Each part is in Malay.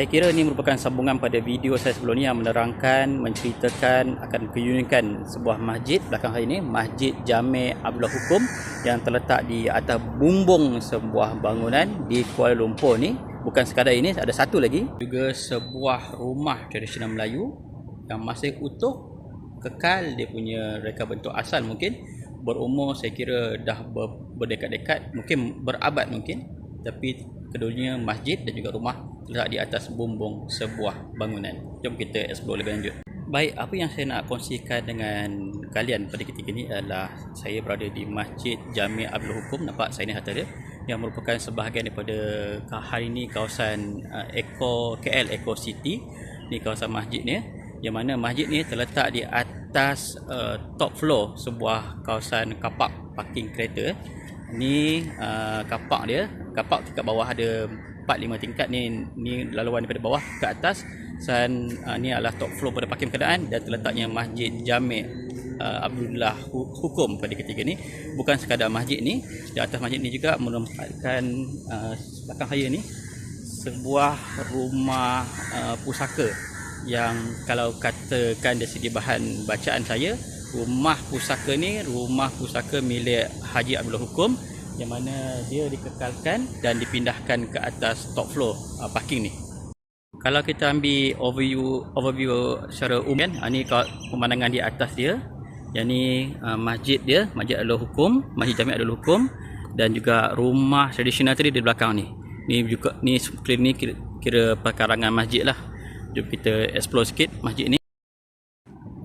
Saya kira ini merupakan sambungan pada video saya sebelum ni yang menerangkan, menceritakan akan keunikan sebuah masjid belakang saya ini, Masjid Jami' Abdullah Hukum yang terletak di atas bumbung sebuah bangunan di Kuala Lumpur ni. Bukan sekadar ini, ada satu lagi, juga sebuah rumah tradisional Melayu yang masih utuh, kekal dia punya reka bentuk asal, mungkin berumur saya kira dah berdekat-dekat, mungkin berabad mungkin, tapi keduanya masjid dan juga rumah terletak di atas bumbung sebuah bangunan. Jom kita explore lebih lanjut. Baik, apa yang saya nak kongsikan dengan kalian pada ketika ini adalah saya berada di Masjid Jami' Abdullah Hukum. Nampak saya ni harta dia, yang merupakan sebahagian daripada hari ini kawasan KL Eco City. Ni kawasan masjid ni, yang mana masjid ni terletak di atas top floor sebuah kawasan kapak parking kereta. Ni kapak dia, kapak tingkat bawah ada 4-5 tingkat, ni laluan daripada bawah ke atas, dan ni adalah top floor pada parking kenderaan, dan terletaknya Masjid Jami' Abdullah Hukum pada ketika ni. Bukan sekadar masjid ni, di atas masjid ni juga menempatkan belakang saya ni sebuah rumah pusaka yang kalau katakan dari segi bahan bacaan saya, rumah pusaka ni rumah pusaka milik Haji Abdullah Hukum, yang mana dia dikekalkan dan dipindahkan ke atas top floor parking ni. Kalau kita ambil overview secara umum kan, ni pemandangan di atas dia. Yang ni masjid dia, Masjid Abdullah Hukum, Masjid Jami' Abdullah Hukum, dan juga rumah tradisional tadi di belakang ni. Ni juga ni kira perkarangan masjid lah. Jom kita explore sikit masjid ni.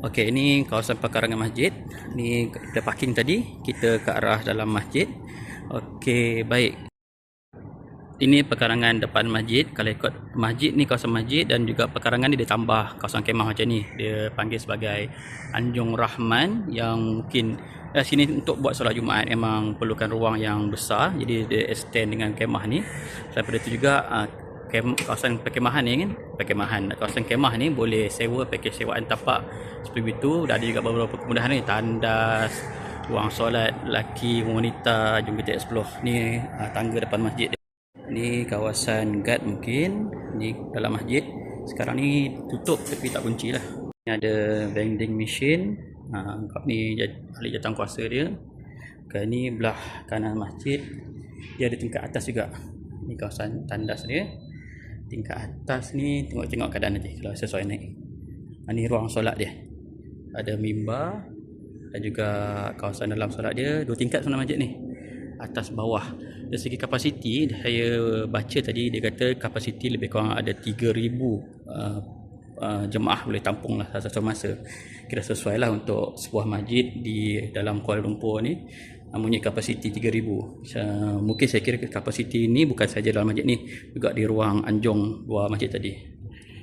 Okey, ini kawasan perkarangan masjid. Ni kita parking tadi, kita ke arah dalam masjid. Okey, baik. Ini perkarangan depan masjid. Kalau ikut masjid ni kawasan masjid, dan juga perkarangan ni dia tambah kawasan kemah macam ni. Dia panggil sebagai Anjung Rahman, yang mungkin sini untuk buat solat Jumaat memang perlukan ruang yang besar. Jadi dia extend dengan kemah ni. Daripada itu juga kawasan perkemahan ni kan, kawasan kemah ni boleh sewa pakej sewaan tapak seperti itu. Dan ada juga beberapa kemudahan ni, tandas, ruang solat lelaki, wanita. Jom kita explore. Ni tangga depan masjid. Ni kawasan guard mungkin. Ni dalam masjid. Sekarang ni tutup tapi tak kunci lah. Ni ada vending machine. Ni ahli jawatankuasa dia. Ni belah kanan masjid. Dia ada tingkat atas juga. Ni kawasan tandas dia. Tingkat atas ni tengok keadaan nanti kalau sesuai naik. Ni ruang solat dia. Ada mimbar dan juga kawasan dalam solat dia. 2 tingkat sebenarnya masjid ni, atas bawah. Dari segi kapasiti, saya baca tadi dia kata kapasiti lebih kurang ada 3,000 jemaah boleh tampung lah satu masa. Kira sesuai lah untuk sebuah masjid di dalam Kuala Lumpur ni, mempunyai kapasiti 3,000. Mungkin saya kira kapasiti ni bukan saja dalam masjid ni, juga di ruang anjung luar masjid tadi.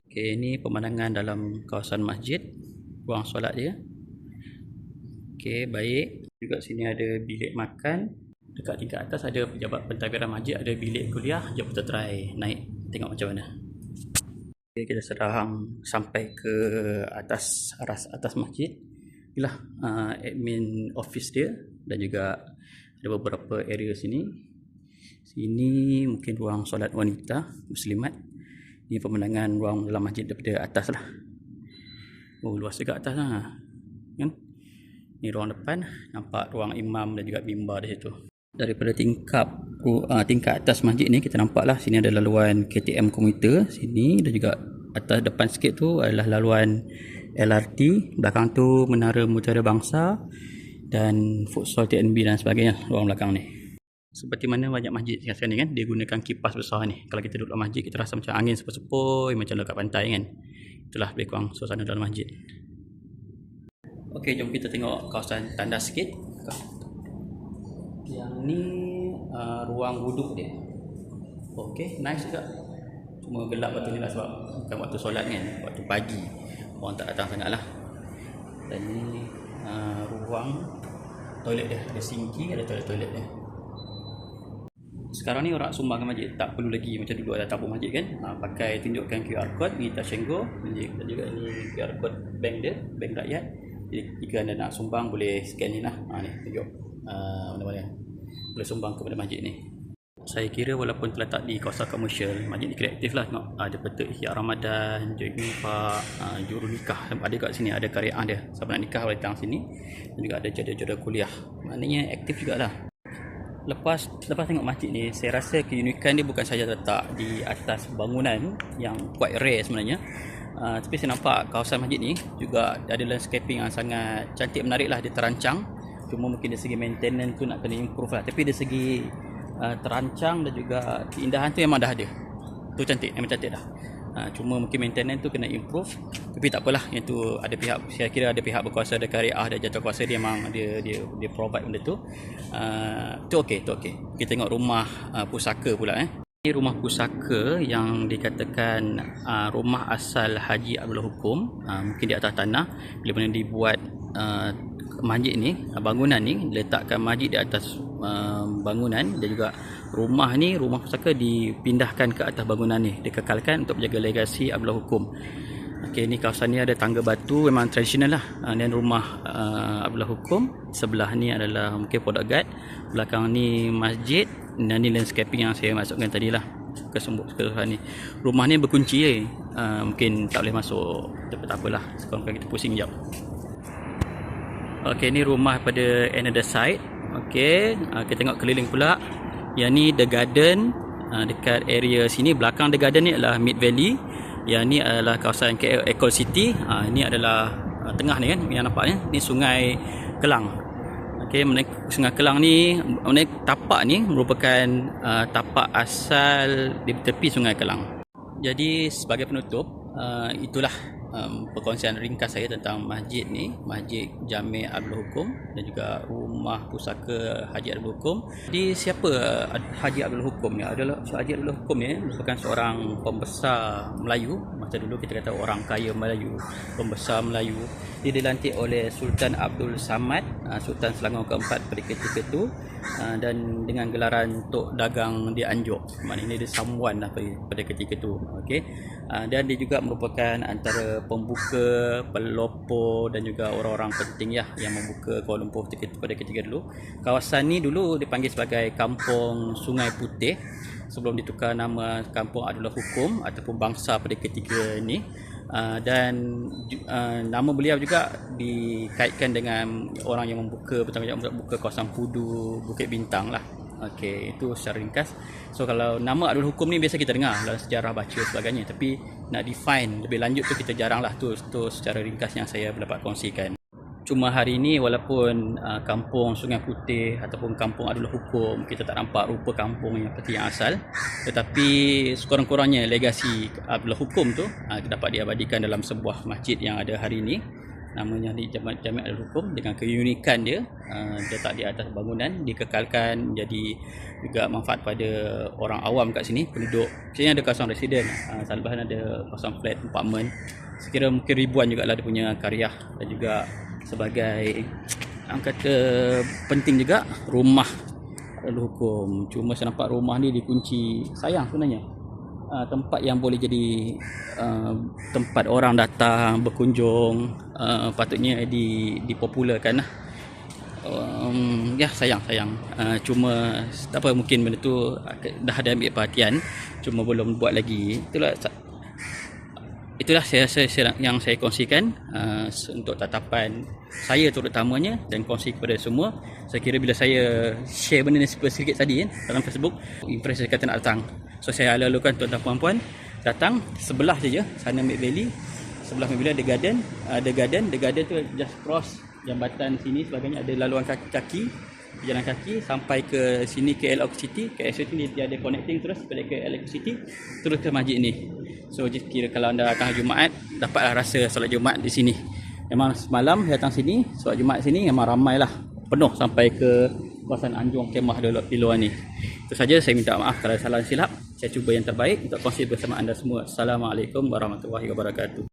Okey, ini pemandangan dalam kawasan masjid, ruang solat dia. Okey, baik. Juga sini ada bilik makan. Dekat tingkat atas ada pejabat pentadbiran masjid, ada bilik kuliah. Jom kita try naik tengok macam mana. Okay, kita sedang sampai ke atas masjid. Inilah admin office dia, dan juga ada beberapa area sini. Sini mungkin ruang solat wanita muslimat. Ini pemandangan ruang dalam masjid daripada atas lah. Oh, luas juga atas lah kan. Ni ruang depan, nampak ruang imam dan juga mimbar di situ. Daripada tingkat atas masjid ni kita nampak lah sini ada laluan KTM komuter sini, dan juga atas depan sikit tu adalah laluan LRT. Belakang tu Menara Mutiara Bangsa dan futsal TNB dan sebagainya ruang belakang ni. Seperti mana banyak masjid sekarang ni kan, dia gunakan kipas besar ni. Kalau kita duduk dalam masjid, kita rasa macam angin sepoi-sepoi, macam dekat pantai kan. Itulah lebih kurang suasana dalam masjid. Okey, jom kita tengok kawasan tandas sikit. Yang ni ruang wuduk dia. Okey, nice juga. Cuma gelap waktu ni lah sebab bukan waktu solat kan, waktu pagi. Orang tak datang sangat lah. Dan ni ruang toilet dia. Ada sinki, ada toilet dia. Sekarang ni orang sumbang ke masjid, tak perlu lagi macam dulu ada tabung masjid kan. Pakai tunjukkan QR code ni, touch and go. Dan juga ni QR code bank dia, bank rakyat. Jadi jika anda nak sumbang boleh scan ni lah. Ni tunjuk mana-mana boleh sumbang kepada masjid ni. Saya kira walaupun terletak di kawasan komersial, masjid ni kreatif lah. Tengok ada peta Ihya Ramadan, Jumpa, juru nikah ada kat sini, ada karyah dia. Siapa nak nikah boleh datang sini. Dan juga ada jodoh-jodoh kuliah. Maknanya aktif jugalah. Lepas tengok masjid ni, saya rasa keunikan dia bukan sahaja terletak di atas bangunan yang quite rare sebenarnya. Tapi saya nampak kawasan masjid ni juga ada landscaping yang sangat cantik, menarik lah. Dia terancang. Cuma mungkin dari segi maintenance tu nak kena improve lah. Tapi dari segi terancang dan juga keindahan tu memang dah ada. Tu cantik, memang cantik dah. Cuma mungkin maintenance tu kena improve. Tapi tak apalah, yang tu ada pihak, saya kira ada pihak berkuasa, ada karyah, ada jatuhkuasa dia memang dia provide benda tu. Tu okey. Kita tengok rumah pusaka pula Ini rumah pusaka yang dikatakan rumah asal Haji Abdullah Hukum. Mungkin di atas tanah bila mana dibuat masjid ni, bangunan ni, letakkan masjid di atas bangunan, dan juga rumah ni, rumah pusaka dipindahkan ke atas bangunan ni, dikekalkan untuk menjaga legasi Abdullah Hukum. Okey, ni kawasan ni ada tangga batu, memang tradisional lah. Dan rumah Abdullah Hukum, sebelah ni adalah mungkin Podok Guard, belakang ni masjid, dan ni landscaping yang saya masukkan tadi lah ke keseluruhan ni. Rumah ni berkunci mungkin tak boleh masuk, tapi tak apalah, sekarang kita pusing sekejap. Okey, ni rumah pada another side. Okey, kita tengok keliling pula. Yang ni The Garden, dekat area sini. Belakang The Garden ni adalah Mid Valley. Yang ni adalah kawasan KL Eco City. Ini adalah tengah ni kan, yang nampak ni. Ni Sungai Kelang. Okey, Sungai Kelang ni, tapak ni merupakan tapak asal di tepi Sungai Kelang. Jadi sebagai penutup, itulah perkongsian ringkas saya tentang masjid ni, Masjid Jami' Abdullah Hukum, dan juga rumah pusaka Haji Abdullah Hukum. Jadi siapa Haji Abdullah Hukum ni? Haji Abdullah Hukum ni merupakan seorang pembesar Melayu. Masa dulu kita kata orang kaya Melayu, pembesar Melayu. Dia dilantik oleh Sultan Abdul Samad, Sultan Selangor keempat pada ketika itu, dan dengan gelaran Tok Dagang di Anjuk. Maknanya dia someone lah pada ketika itu. Okey. Dan dia juga merupakan antara pembuka, pelopor dan juga orang-orang penting ya yang membuka Kuala Lumpur pada ketika dulu. Kawasan ni dulu dipanggil sebagai Kampung Sungai Putih sebelum ditukar nama Kampung Abdullah Hukum ataupun Bangsa pada ketika ini. Dan nama beliau juga dikaitkan dengan orang yang membuka, bertanggungjawab untuk buka kawasan Pudu, Bukit Bintang lah. Okey, itu secara ringkas. So kalau nama Abdullah Hukum ni biasa kita dengar dalam sejarah, baca sebagainya, tapi nak define lebih lanjut tu kita jarang lah. Tu secara ringkas yang saya dapat kongsikan. Cuma hari ini walaupun kampung Sungai Putih ataupun kampung Abdullah Hukum kita tak nampak rupa kampung yang seperti yang asal, tetapi sekurang-kurangnya legasi Abdullah Hukum tu dapat diabadikan dalam sebuah masjid yang ada hari ini. Namanya di Jami' Abdullah Hukum, dengan keunikan dia letak di atas bangunan, dikekalkan menjadi juga manfaat pada orang awam kat sini, penduduk. Sini ada kawasan residen, selepas ada kawasan flat, apartment. Sekira mungkin ribuan jugalah dia punya karyah, dan juga sebagai kata penting juga rumah Abdullah Hukum. Cuma saya nampak rumah ni dikunci. Sayang sebenarnya. Tempat yang boleh jadi tempat orang datang berkunjung, patutnya dipopularkan lah. Ya sayang. Cuma tak apa, mungkin benda tu dah ada ambil perhatian, cuma belum buat lagi. Itulah yang saya kongsikan untuk tatapan saya terutamanya, dan kongsi kepada semua. Saya kira bila saya share benda ni sedikit tadi dalam Facebook, impress saya kata nak datang. So saya lalukan tuan-tuan puan-puan datang sebelah saja, sana Mid Valley, sebelah Mid Valley ada garden tu just cross jambatan sini sebagainya, ada laluan kaki jalan kaki sampai ke sini ke KL City. KL City dia ada connecting terus pada KL City terus ke masjid ni. So kira kalau anda datang Jumaat dapatlah rasa solat Jumaat di sini. Memang semalam datang sini solat Jumaat sini memang ramailah, penuh sampai ke kawasan Anjung Kemah di luar ni. Itu saja, saya minta maaf kalau salah silap. Saya cuba yang terbaik untuk kongsi bersama anda semua. Assalamualaikum warahmatullahi wabarakatuh.